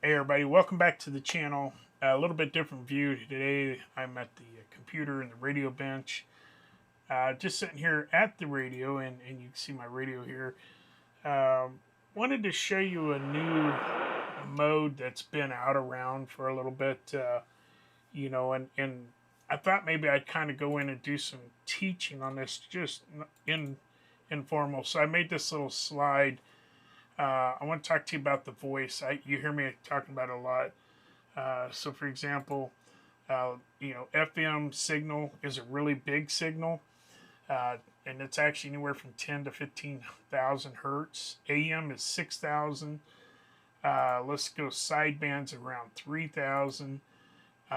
Hey everybody, welcome back to the channel. A little bit different view today. I'm at the computer and the radio bench. Just sitting here at the radio, and you can see my radio here. Wanted to show you a new mode that's been out around for a little bit, and I thought maybe I'd kind of go in and do some teaching on this, just in informal. So I made this little slide. I want to talk to you about the voice. You hear me talking about it a lot. So, for example, FM signal is a really big signal, and it's actually anywhere from 10 to 15,000 hertz. AM is 6,000. Let's go sidebands around 3,000.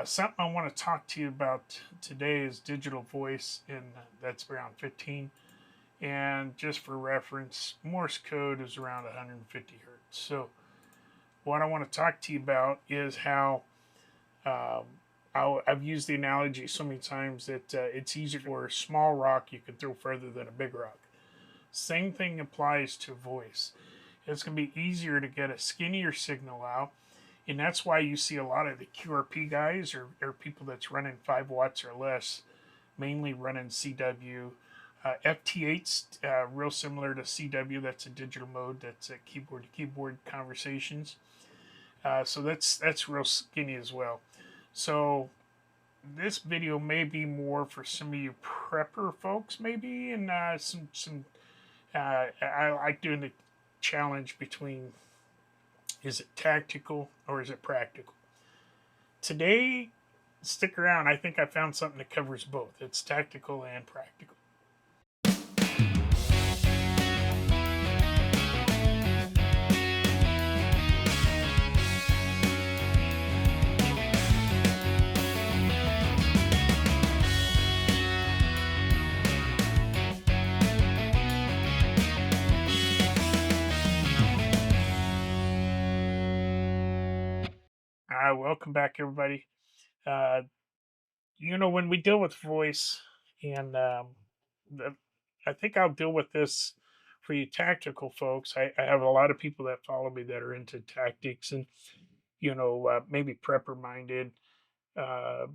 Something I want to talk to you about today is digital voice, and that's around 15. And just for reference, Morse code is around 150 hertz. So, what I want to talk to you about is how um, I've used the analogy so many times that it's easier for a small rock you can throw further than a big rock. Same thing applies to voice. It's going to be easier to get a skinnier signal out, and that's why you see a lot of the QRP guys or people that's running 5 watts or less, mainly running CW. FT8's real similar to CW. That's a digital mode. That's a keyboard to keyboard conversations. So that's real skinny as well. So this video may be more for some of you prepper folks, maybe, and some. I like doing the challenge between is it tactical or is it practical. Today, stick around. I think I found something that covers both. It's tactical and practical. Welcome back, everybody. Uh, when we deal with voice, and the, I think I'll deal with this for you tactical folks. I have a lot of people that follow me that are into tactics and, maybe prepper minded, uh,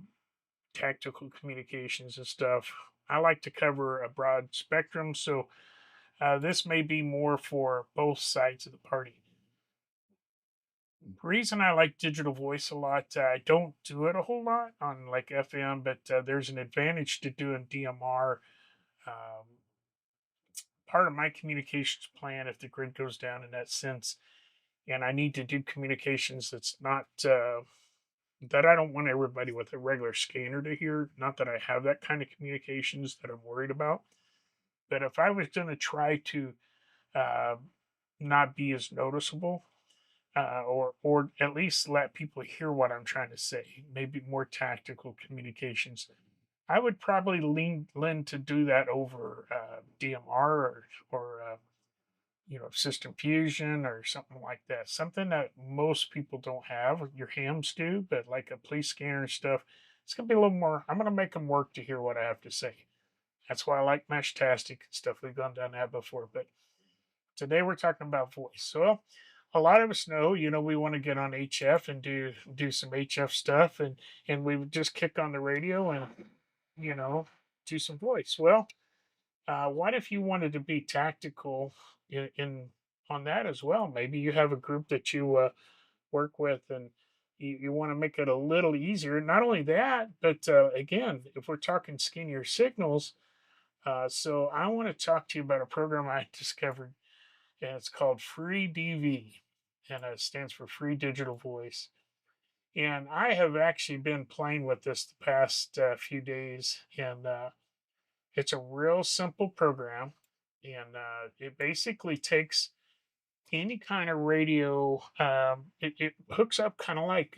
tactical communications and stuff. I like to cover a broad spectrum. So this may be more for both sides of the party. Reason I like digital voice a lot, I don't do it a whole lot on like FM, but there's an advantage to doing DMR. Um, Part of my communications plan, if the grid goes down in that sense, and I need to do communications that's not that I don't want everybody with a regular scanner to hear. Not that I have that kind of communications that I'm worried about, but if I was going to try to uh, not be as noticeable, or at least let people hear what I'm trying to say. Maybe more tactical communications. I would probably lend to do that over DMR or system fusion or something like that. Something that most people don't have. Your hams do, but like a police scanner and stuff, it's gonna be a little more. I'm gonna make them work to hear what I have to say. That's why I like Meshtastic and stuff. We've gone down that before, but today we're talking about voice. So a lot of us know, we want to get on HF and do some HF stuff, and we would just kick on the radio and you know do some voice. Well, what if you wanted to be tactical in on that as well? Maybe you have a group that you work with, and you want to make it a little easier. Not only that, but again, if we're talking skinnier signals, so I want to talk to you about a program I discovered, and it's called FreeDV, and it stands for Free Digital Voice. And I have actually been playing with this the past few days, and it's a real simple program, and it basically takes any kind of radio. It hooks up kind of like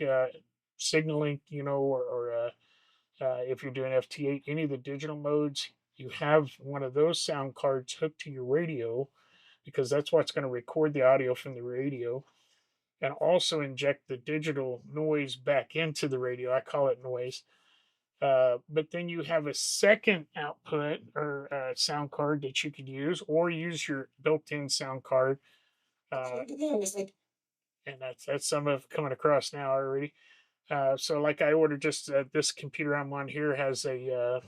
signaling, or if you're doing FT8, any of the digital modes, you have one of those sound cards hooked to your radio because that's what's going to record the audio from the radio and also inject the digital noise back into the radio. I call it noise. But then you have a second output or sound card that you could use, or use your built in sound card. Uh, and that's some of coming across now already. So like I ordered just this computer I'm on here has it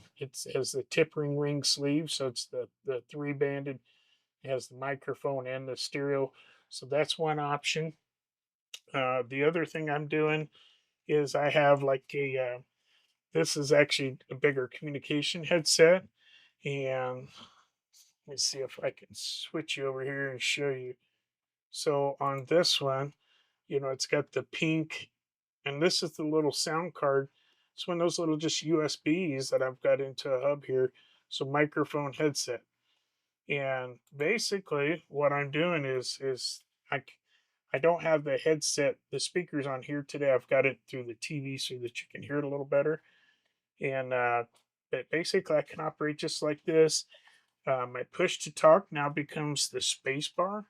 has the tip ring sleeve, so it's the three banded. It has the microphone and the stereo, so that's one option. The other thing I'm doing is I have like this is actually a bigger communication headset, and let me see if I can switch you over here and show you. So on this one, it's got the pink, and this is the little sound card. It's one of those little just USBs that I've got into a hub here. So microphone headset. And basically what I'm doing is I don't have the headset, the speakers on here today. I've got it through the TV so that you can hear it a little better. And but basically I can operate just like this. My push to talk now becomes the space bar.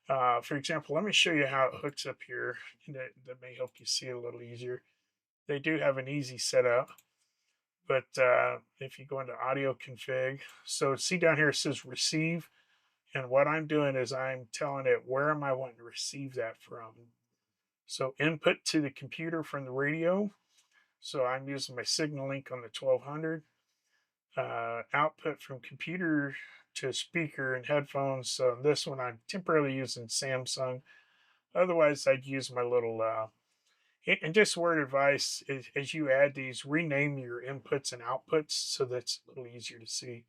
For example, let me show you how it hooks up here. That may help you see it a little easier. They do have an easy setup, but if you go into audio config, so see down here it says receive, and what I'm doing is I'm telling it where am I wanting to receive that from. So input to the computer from the radio. So I'm using my signal link on the 1200. Output from computer to speaker and headphones. So this one I'm temporarily using Samsung. Otherwise, I'd use my little. And just word advice is, as you add these, rename your inputs and outputs so that's a little easier to see.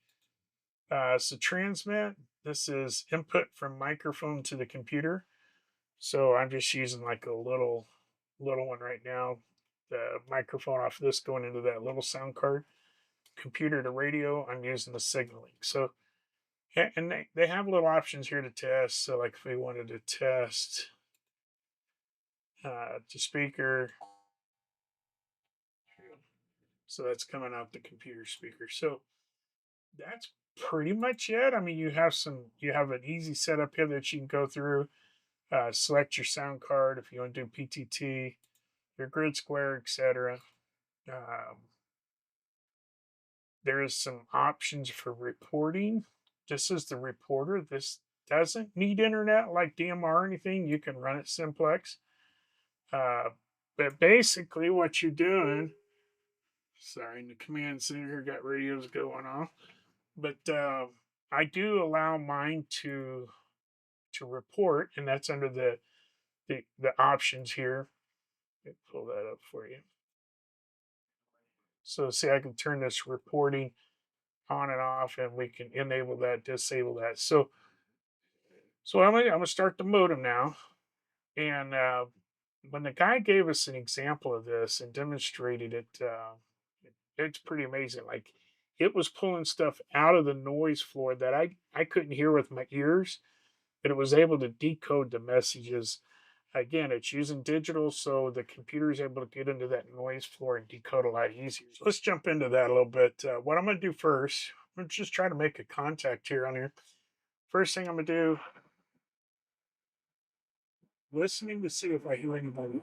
So transmit. This is input from microphone to the computer. So I'm just using like a little one right now. The microphone off of this going into that little sound card. Computer to radio, I'm using the signal link. So and they have little options here to test. So like if we wanted to test to speaker, so that's coming out the computer speaker. So that's pretty much it. I mean, you have an easy setup here that you can go through. Select your sound card if you want to do PTT, your grid square, etc. Um, there is some options for reporting. This is the reporter. This doesn't need internet like DMR or anything. You can run it simplex. Uh, but basically, what you're doing, sorry, the command center here got radios going off. But I do allow mine to report, and that's under the options here. Let me pull that up for you. So see, I can turn this reporting on and off, and we can enable that, disable that. So I'm gonna start the modem now, and when the guy gave us an example of this and demonstrated it, it's pretty amazing. Like it was pulling stuff out of the noise floor that I couldn't hear with my ears, but it was able to decode the messages. Again, it's using digital, so the computer is able to get into that noise floor and decode a lot easier. So let's jump into that a little bit. What I'm going to do first, I'm going to just try to make a contact here on here. First thing I'm going to do, listening to see if I hear anybody.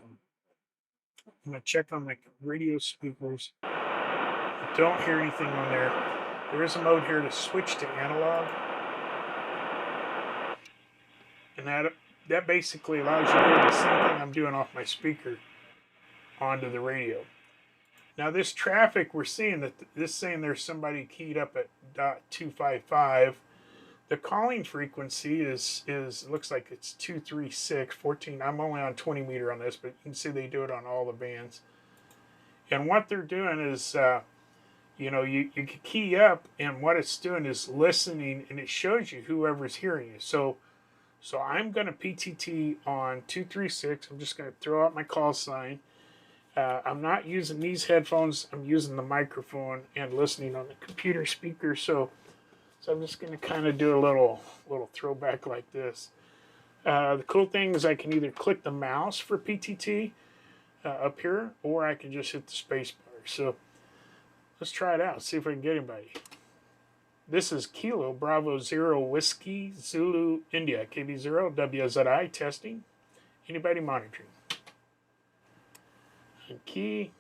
I'm going to check on my radio speakers. I don't hear anything on there. There is a mode here to switch to analog, and that basically allows you to hear the same thing I'm doing off my speaker onto the radio. Now this traffic we're seeing that this saying there's somebody keyed up at .255. The calling frequency is it looks like it's 236 14. I'm only on 20 meter on this, but you can see they do it on all the bands. And what they're doing is you can key up, and what it's doing is listening, and it shows you whoever's hearing you. So I'm going to PTT on 236. I'm just going to throw out my call sign. I'm not using these headphones. I'm using the microphone and listening on the computer speaker. So I'm just going to kind of do a little throwback like this. The cool thing is I can either click the mouse for PTT up here, or I can just hit the space bar. So let's try it out. See if I can get anybody. This is Kilo Bravo Zero Whiskey Zulu India KB0 WZI testing. Anybody monitoring? And key.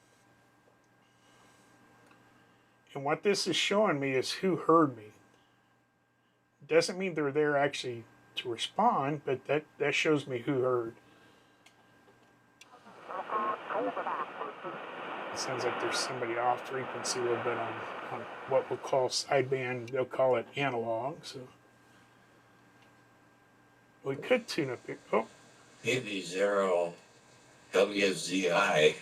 And what this is showing me is who heard me. Doesn't mean they're there actually to respond, but that shows me who heard. It sounds like there's somebody off frequency a little bit on what we'll call sideband. They'll call it analog. So we could tune up here. Oh, KB0 WZI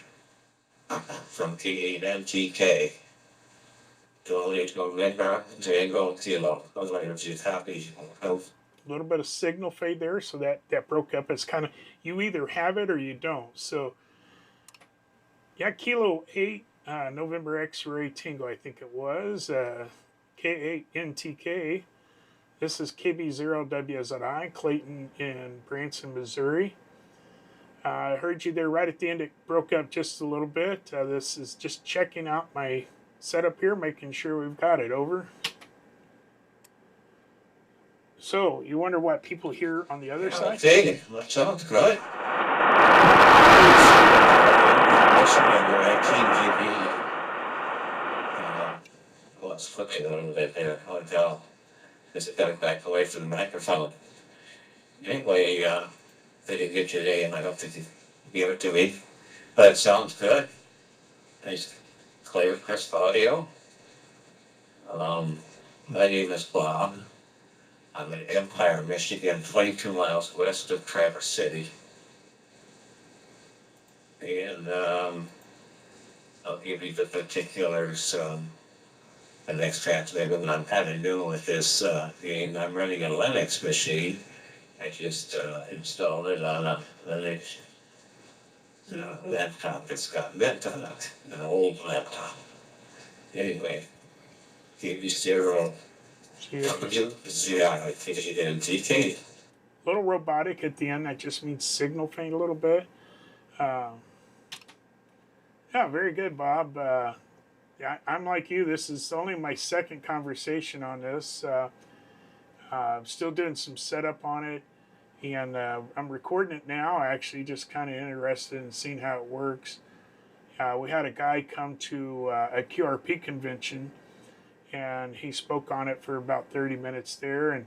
from T8MTK. a little bit of signal fade there, so that broke up. It's kind of, you either have it or you don't. So yeah, Kilo 8 November X-ray Tango, I think it was K8NTK. This is KB0WZI, Clayton in Branson, Missouri. I heard you there right at the end. It broke up just a little bit. This is just checking out my setup here, making sure we've got it. Over. So, you wonder what people hear on the other side? Okay, that sounds good. Let's flip it a little bit there. I'll tell. Just got it back away from the microphone. Anyway, they didn't get you today, and I don't think they gave it to me. But it sounds good. Nice, clear, crisp audio. My name is Bob. I'm in Empire, Michigan, 22 miles west of Traverse City. And I'll give you the particulars. The next transmitter that I'm kind of new with this game. I'm running a Linux machine. I just installed it on a Linux laptop that's got mint on it, an old laptop. Anyway, KB0 WZI. A little robotic at the end. That just means signal fade a little bit. Yeah, very good, Bob. Yeah, I'm like you. This is only my second conversation on this. I'm still doing some setup on it, and I'm recording it now. Actually, just kind of interested in seeing how it works. We had a guy come to a QRP convention, and he spoke on it for about 30 minutes there. And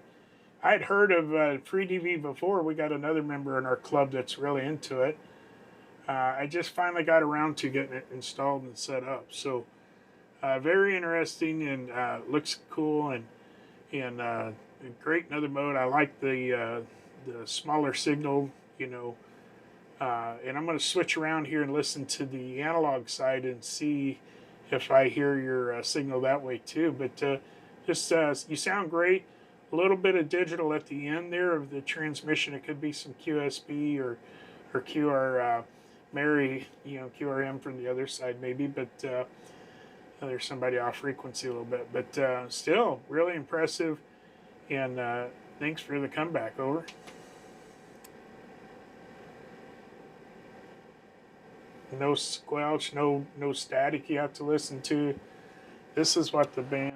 I had heard of FreeDV before. We got another member in our club that's really into it. I just finally got around to getting it installed and set up. So very interesting, and looks cool, and great. Another mode. I like the smaller signal, and I'm going to switch around here and listen to the analog side and see if I hear your signal that way too. But just you sound great. A little bit of digital at the end there of the transmission. It could be some QSB or QR Mary, QRM from the other side maybe, but there's somebody off frequency a little bit. But still, really impressive, and thanks for the comeback. Over. No squelch, no static you have to listen to. This is what the band.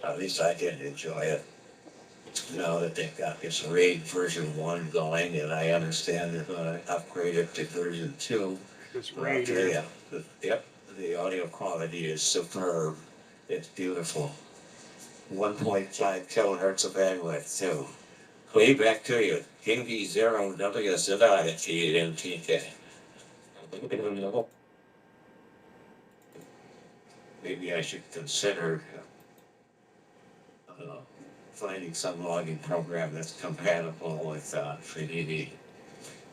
At least I did enjoy it. Now that they've got this RAID version 1 going, and I understand they're going to upgrade it to version 2. This RAID. Yep, the audio quality is superb. It's beautiful. 1.5 kilohertz of bandwidth, too. Way back to you. KB0 WZI at T8MTK. Maybe I should consider finding some logging program that's compatible with FreeDV.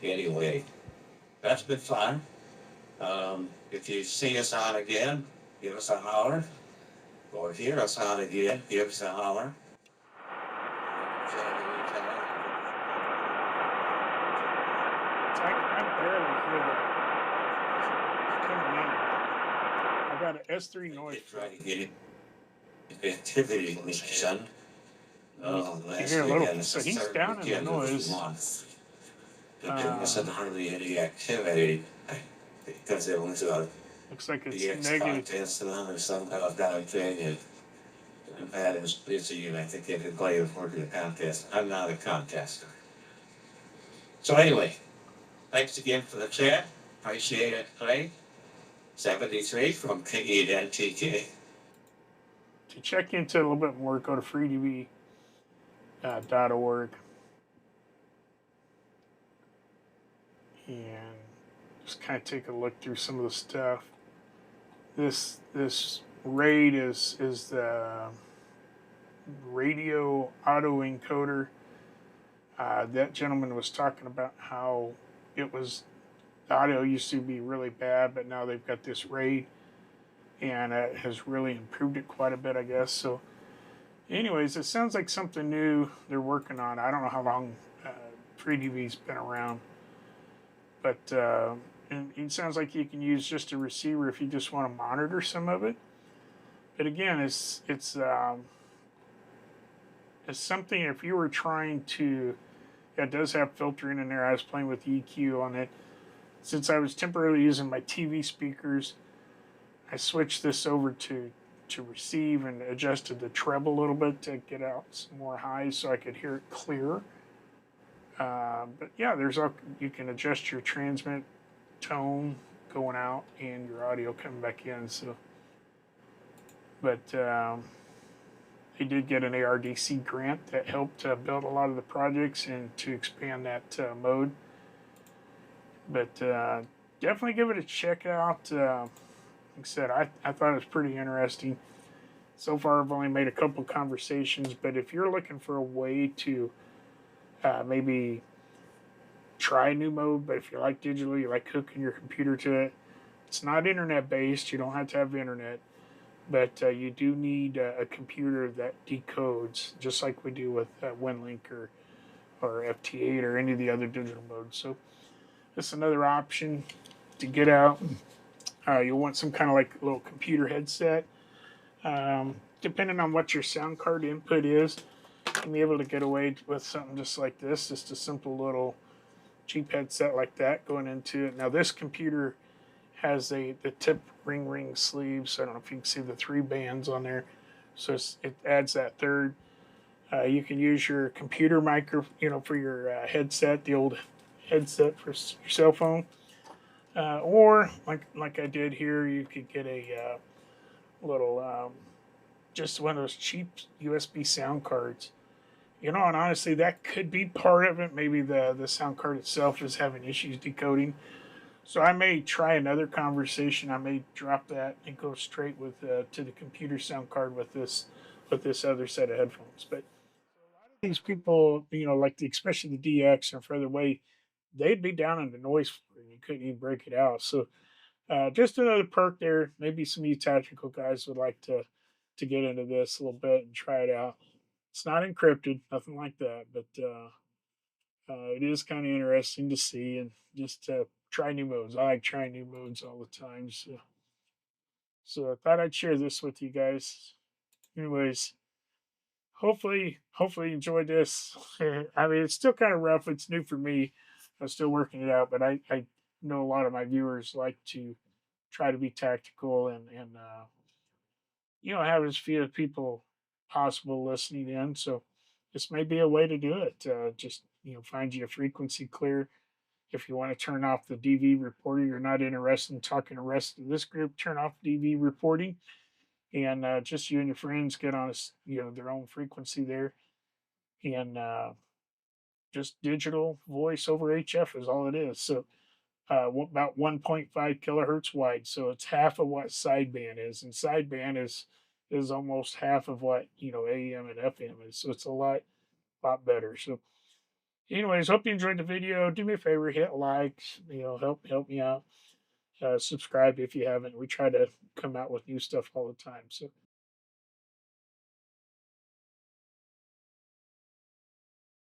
Anyway, that's been fun. If you see us on again, give us a holler. Or hear us on again, give us a holler. I barely hear that. Coming in. I got an S3 noise. Try to get activity, son. You hear a little, so he's down in the noise. There wasn't hardly any activity because it was looks like it's the negative. contest or some kind of thing, and Pat is busy, and I think they could play with working a contest. I'm not a contester. So anyway, thanks again for the chat. Appreciate it, Clay. 73 from KENTK. To check into it a little bit more, go to freedv.org and just kind of take a look through some of the stuff. This RAID is the radio autoencoder. That gentleman was talking about how it was the audio used to be really bad, but now they've got this RAID, and it has really improved it quite a bit, I guess. So, anyways, it sounds like something new they're working on. I don't know how long FreeDV's been around, but and it sounds like you can use just a receiver if you just want to monitor some of it. But again, it's something if you were trying to. It does have filtering in there. I was playing with EQ on it. Since I was temporarily using my TV speakers, I switched this over to receive and adjusted the treble a little bit to get out some more highs so I could hear it clearer. But yeah, you can adjust your transmit tone going out and your audio coming back in. So, but they did get an ARDC grant that helped build a lot of the projects and to expand that mode. But definitely give it a check out. Like I said, I thought it was pretty interesting. So far, I've only made a couple conversations, but if you're looking for a way to maybe try a new mode, but if you like digital, you like hooking your computer to it, it's not internet based. You don't have to have internet, but you do need a computer that decodes, just like we do with WinLink or FT8 or any of the other digital modes. So that's another option to get out. You'll want some kind of like little computer headset. Depending on what your sound card input is, you'll be able to get away with something just like this, just a simple little cheap headset like that going into it. Now this computer has the tip ring sleeves. So I don't know if you can see the 3 bands on there. So it adds that third. You can use your computer micro, for your headset, the old headset for your cell phone. Or like I did here, you could get a little just one of those cheap USB sound cards. And honestly, that could be part of it. Maybe the sound card itself is having issues decoding. So I may try another conversation. I may drop that and go straight with to the computer sound card with this other set of headphones. But these people, like especially the DX or further away, they'd be down in the noise floor and you couldn't even break it out. So just another perk there. Maybe some of you tactical guys would like to get into this a little bit and try it out. It's not encrypted, nothing like that, but it is kind of interesting to see and just try new modes. I like trying new modes all the time. So I thought I'd share this with you guys. Anyways, hopefully you enjoyed this. I mean, it's still kind of rough. It's new for me. I'm still working it out, but I know a lot of my viewers like to try to be tactical and have as few people possible listening in. So this may be a way to do it. Just find you a frequency clear. If you want to turn off the DV reporting, you're not interested in talking to the rest of this group, turn off DV reporting, and just you and your friends get on their own frequency there, and just digital voice over HF is all it is. So about 1.5 kilohertz wide, so it's half of what sideband is, and sideband is almost half of what AM and FM is. So it's a lot better. So, anyways, hope you enjoyed the video. Do me a favor, hit like, help me out. Subscribe if you haven't. We try to come out with new stuff all the time. So